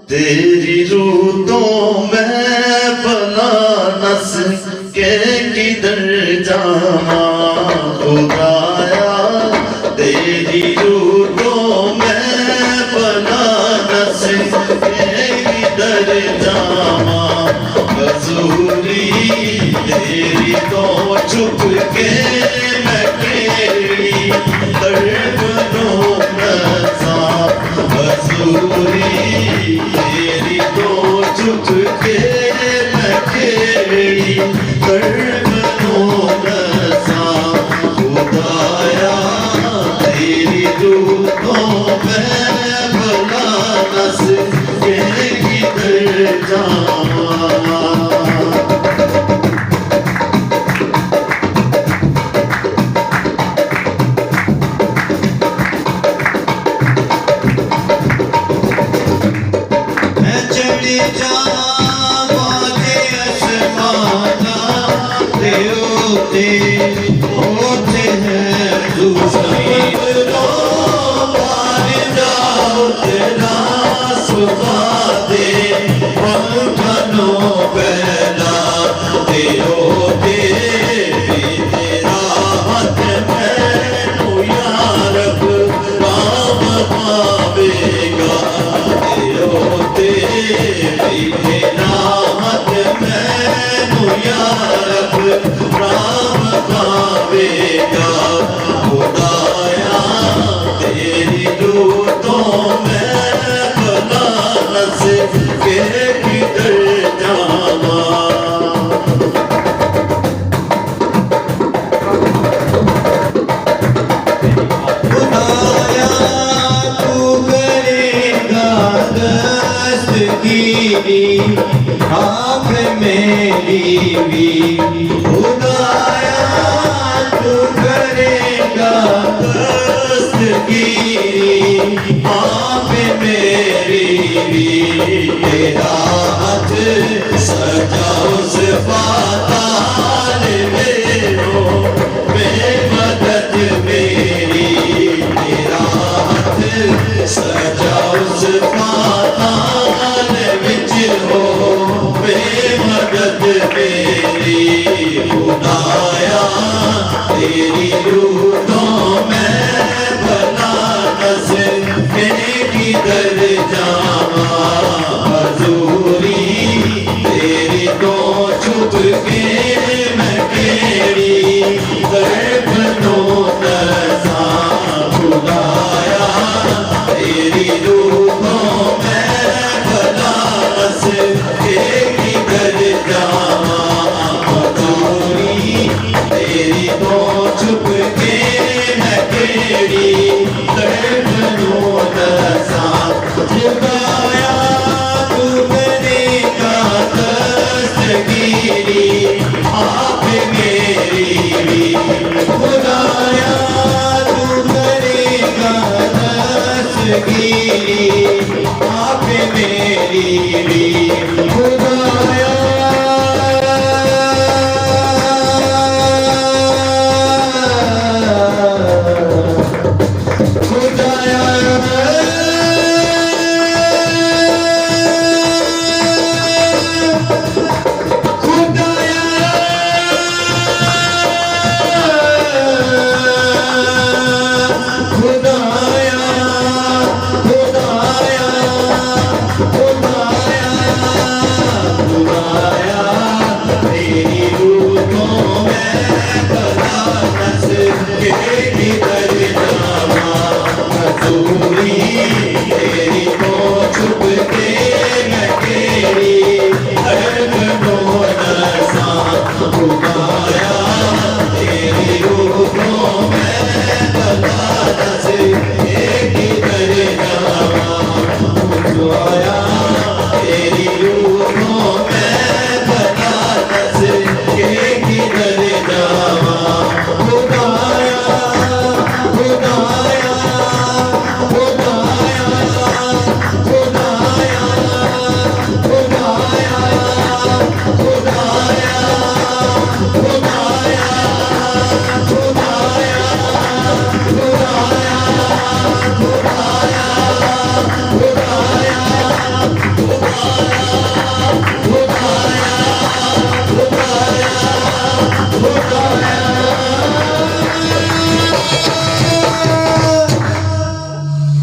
तेरी रूह तो मैं भला नस के किधर जावा खुदाया, तेरी रूह तो मैं भला नस के किधर जावा हजूरी तेरी तो छुप के मैं केड़ी तड़पनों नसा हजूरी तेरी तो छुप के मैं केड़ी तड़पनों नसा खुदाया, तेरी रूह तो मैं भला नस के किधर जावा। होते हैं दूसरी तेरा सुबह दे मनो पहला तेरो तेरा हाथ मैनू यारब राम पावेगा तेरो तेरा हाथ मैनू यारब राम पावेगा खुदाया, तेरी रूह तो मैं भला नस के किधर जावा। खुदाया तू करेगा दस्तगीरी आँख मेरी भी खुदाया तू करेगा दस्तगीरी